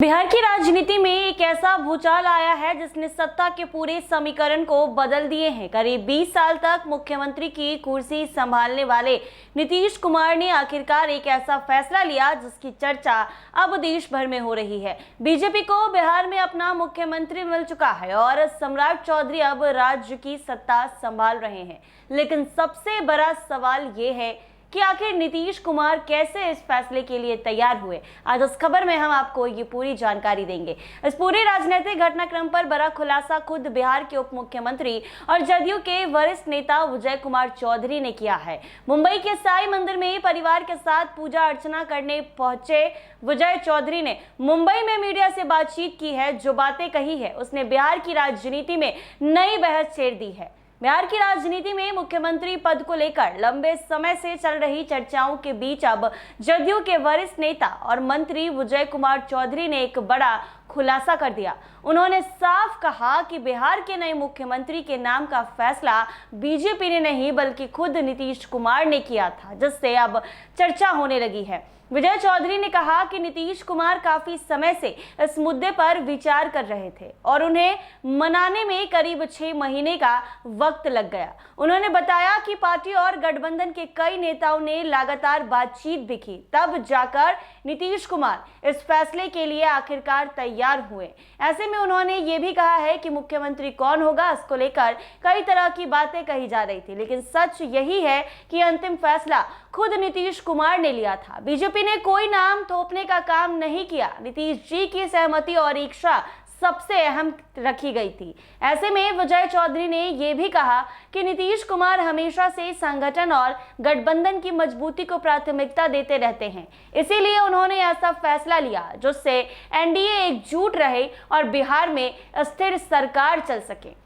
बिहार की राजनीति में एक ऐसा भूचाल आया है जिसने सत्ता के पूरे समीकरण को बदल दिए हैं। करीब 20 साल तक मुख्यमंत्री की कुर्सी संभालने वाले नीतीश कुमार ने आखिरकार एक ऐसा फैसला लिया जिसकी चर्चा अब देश भर में हो रही है। बीजेपी को बिहार में अपना मुख्यमंत्री मिल चुका है और सम्राट चौधरी अब राज्य की सत्ता संभाल रहे हैं। लेकिन सबसे बड़ा सवाल ये है कि आखिर नीतीश कुमार कैसे इस फैसले के लिए तैयार हुए। आज इस खबर में हम आपको ये पूरी जानकारी देंगे। इस पूरे राजनीतिक घटनाक्रम पर बड़ा खुलासा खुद बिहार के उप मुख्यमंत्री और जदयू के वरिष्ठ नेता विजय कुमार चौधरी ने किया है। मुंबई के साई मंदिर में परिवार के साथ पूजा अर्चना करने पहुंचे विजय चौधरी ने मुंबई में मीडिया से बातचीत की है। जो बातें कही है उसने बिहार की राजनीति में नई बहस छेड़ दी है। बिहार की राजनीति में मुख्यमंत्री पद को लेकर लंबे समय से चल रही चर्चाओं के बीच अब जदयू के वरिष्ठ नेता और मंत्री विजय कुमार चौधरी ने एक बड़ा खुलासा कर दिया। उन्होंने साफ कहा कि बिहार के नए मुख्यमंत्री के नाम का फैसला बीजेपी ने नहीं बल्कि खुद नीतीश कुमार ने किया था, जिससे अब चर्चा होने लगी है। विजय चौधरी ने कहा कि नीतीश कुमार काफी समय से इस मुद्दे पर विचार कर रहे थे और उन्हें मनाने में करीब 6 महीने का वक्त लग गया। उन्होंने बताया कि पार्टी और गठबंधन के कई नेताओं ने लगातार बातचीत भी की, तब जाकर नीतीश कुमार इस फैसले के लिए आखिरकार तैयार हुए। ऐसे में उन्होंने ये भी कहा है कि मुख्यमंत्री कौन होगा, इसको लेकर कई तरह की बातें कही जा रही थी, लेकिन सच यही है कि अंतिम फैसला खुद नीतीश कुमार ने लिया था। बीजेपी ने कोई नाम थोपने का काम नहीं किया। नीतीश जी की सहमति और इच्छा सबसे अहम रखी गई थी। ऐसे में विजय चौधरी ने यह भी कहा कि नीतीश कुमार हमेशा से संगठन और गठबंधन की मजबूती को प्राथमिकता देते रहते हैं, इसीलिए उन्होंने ऐसा फैसला लिया जिससे एनडीए एकजुट रहे और बिहार में स्थिर सरकार चल सके।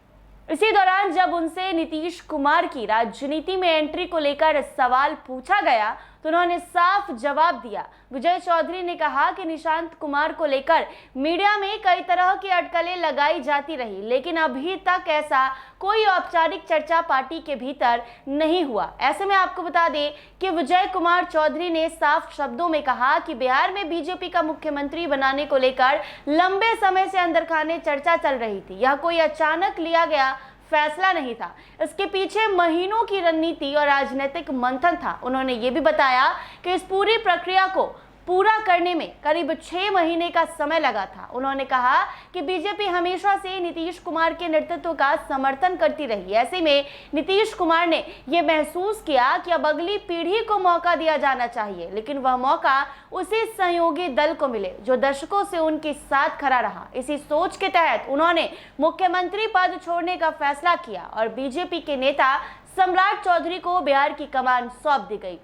इसी दौरान जब उनसे नीतीश कुमार की राजनीति में एंट्री को लेकर सवाल पूछा गया तो उन्होंने साफ जवाब दिया। विजय चौधरी ने कहा कि निशांत कुमार को लेकर मीडिया में कई तरह की अटकलें लगाई जाती रही, लेकिन अभी तक ऐसा कोई औपचारिक चर्चा पार्टी के भीतर नहीं हुआ। ऐसे में आपको बता दें कि विजय कुमार चौधरी ने साफ शब्दों में कहा कि बिहार में बीजेपी का मुख्यमंत्री बनाने को लेकर लंबे समय से अंदर खाने चर्चा चल रही थी। यह कोई अचानक लिया गया फैसला नहीं था, इसके पीछे महीनों की रणनीति और राजनीतिक मंथन था। उन्होंने ये भी बताया कि इस पूरी प्रक्रिया को पूरा करने में करीब 6 महीने का समय लगा था। उन्होंने कहा कि बीजेपी हमेशा से नीतीश कुमार के नेतृत्व का समर्थन करती रही। ऐसे में नीतीश कुमार ने यह महसूस किया कि अब अगली पीढ़ी को मौका दिया जाना चाहिए, लेकिन वह मौका उसी सहयोगी दल को मिले जो दशकों से उनके साथ खड़ा रहा। इसी सोच के तहत उन्होंने मुख्यमंत्री पद छोड़ने का फैसला किया और बीजेपी के नेता सम्राट चौधरी को बिहार की कमान सौंप दी गई।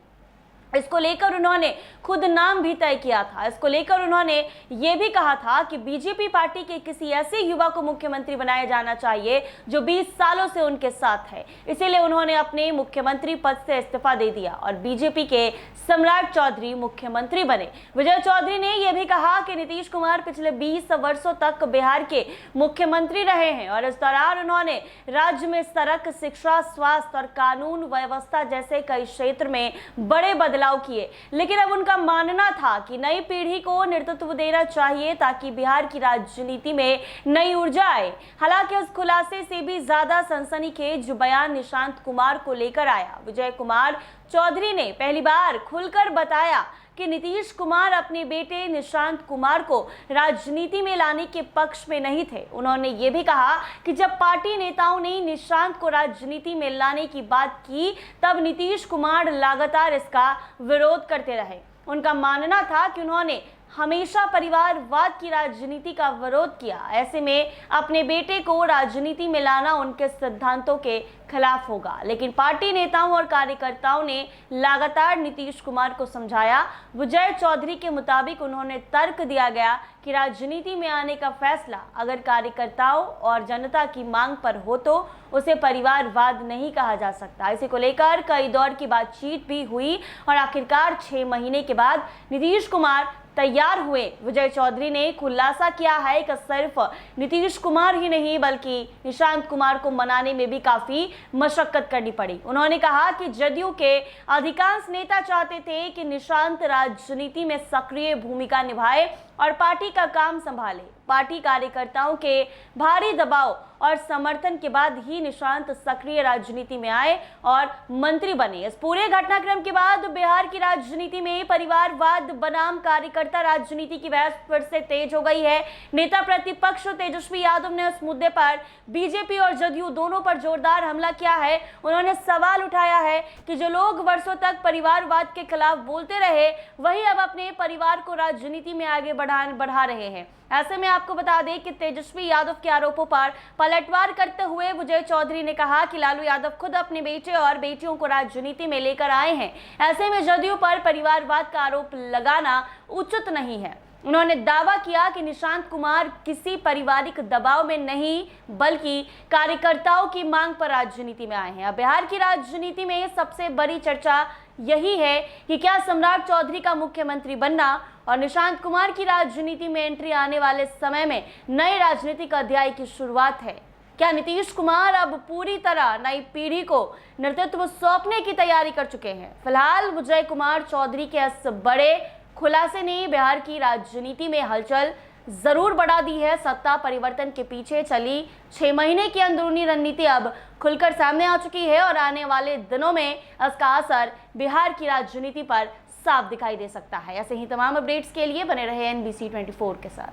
इसको लेकर उन्होंने खुद नाम भी तय किया था। इसको लेकर उन्होंने ये भी कहा था कि बीजेपी पार्टी के किसी ऐसे युवा को मुख्यमंत्री बनाया जाना चाहिए जो 20 सालों से उनके साथ है। इसीलिए उन्होंने अपने मुख्यमंत्री पद से इस्तीफा दे दिया और बीजेपी के सम्राट चौधरी मुख्यमंत्री बने। विजय चौधरी ने यह भी कहा कि नीतीश कुमार पिछले 20 वर्षों तक बिहार के मुख्यमंत्री रहे हैं और इस दौरान उन्होंने राज्य में सड़क, शिक्षा, स्वास्थ्य और कानून व्यवस्था जैसे कई क्षेत्र में बड़े बदलाव किए। लेकिन अब उनका मानना था कि नई पीढ़ी को नेतृत्व देना चाहिए ताकि बिहार की राजनीति में नई ऊर्जा आए। हालांकि इस खुलासे से भी ज्यादा सनसनीखेज बयान निशांत कुमार को लेकर आया। विजय कुमार चौधरी ने पहली बार खुलकर बताया कि नीतीश कुमार अपने बेटे निशांत कुमार को राजनीति में लाने के पक्ष में नहीं थे। उन्होंने ये भी कहा कि जब पार्टी नेताओं ने निशांत को राजनीति में लाने की बात की तब नीतीश कुमार लगातार इसका विरोध करते रहे। उनका मानना था कि उन्होंने हमेशा परिवारवाद की राजनीति का विरोध किया। ऐसे में अपने बेटे को राजनीति में लाना उनके सिद्धांतों के खिलाफ होगा। लेकिन पार्टी नेताओं और कार्यकर्ताओं ने लगातार नीतीश कुमार को समझाया। विजय चौधरी के मुताबिक उन्होंने तर्क दिया गया कि राजनीति में आने का फैसला अगर कार्यकर्ताओं और जनता की मांग पर हो तो उसे परिवारवाद नहीं कहा जा सकता। इसी को लेकर कई दौर की बातचीत भी हुई और आखिरकार 6 महीने के बाद नीतीश कुमार तैयार हुए। विजय चौधरी ने खुलासा किया है कि सिर्फ नीतीश कुमार ही नहीं बल्कि निशांत कुमार को मनाने में भी काफी मशक्कत करनी पड़ी। उन्होंने कहा कि जदयू के अधिकांश नेता चाहते थे कि निशांत राजनीति में सक्रिय भूमिका निभाए और पार्टी का काम संभाले। पार्टी कार्यकर्ताओं के भारी दबाव और समर्थन के बाद ही निशांत सक्रिय राजनीति में आए और मंत्री बने। इस पूरे घटनाक्रम के बाद बिहार की राजनीति में परिवारवाद बनाम कार्यकर्ता राजनीति की बहस फिर से तेज हो गई है। नेता प्रतिपक्ष तेजस्वी यादव ने इस मुद्दे पर बीजेपी और जदयू दोनों पर जोरदार हमला किया है। उन्होंने सवाल उठाया है कि जो लोग वर्षों तक परिवारवाद के खिलाफ बोलते रहे, वही अब अपने परिवार को राजनीति में आगे बढ़ा रहे हैं। ऐसे में आपको बता दें कि तेजस्वी यादव के आरोपों पर पलटवार करते हुए विजय चौधरी ने कहा कि लालू यादव खुद अपने बेटे और बेटियों को राजनीति में लेकर आए हैं। ऐसे में जदयू पर परिवारवाद का आरोप लगाना उचित नहीं है। उन्होंने दावा किया कि निशांत कुमार किसी पारिवारिक दबाव में नहीं, बल्कि कार्यकर्ताओं की मांग पर राजनीति में आए हैं। अब बिहार की राजनीति में सबसे बड़ी चर्चा यही है कि क्या सम्राट चौधरी का मुख्यमंत्री बनना और निशांत कुमार की राजनीति में एंट्री आने वाले समय में नए राजनीतिक अध्याय की शुरुआत है। क्या नीतीश कुमार अब पूरी तरह नई पीढ़ी को नेतृत्व सौंपने की तैयारी कर चुके हैं? फिलहाल विजय कुमार चौधरी के इस बड़े खुलासे ने बिहार की राजनीति में हलचल जरूर बढ़ा दी है। सत्ता परिवर्तन के पीछे चली 6 महीने की अंदरूनी रणनीति अब खुलकर सामने आ चुकी है और आने वाले दिनों में इसका असर बिहार की राजनीति पर साफ दिखाई दे सकता है। ऐसे ही तमाम अपडेट्स के लिए बने रहे NBC 24 के साथ।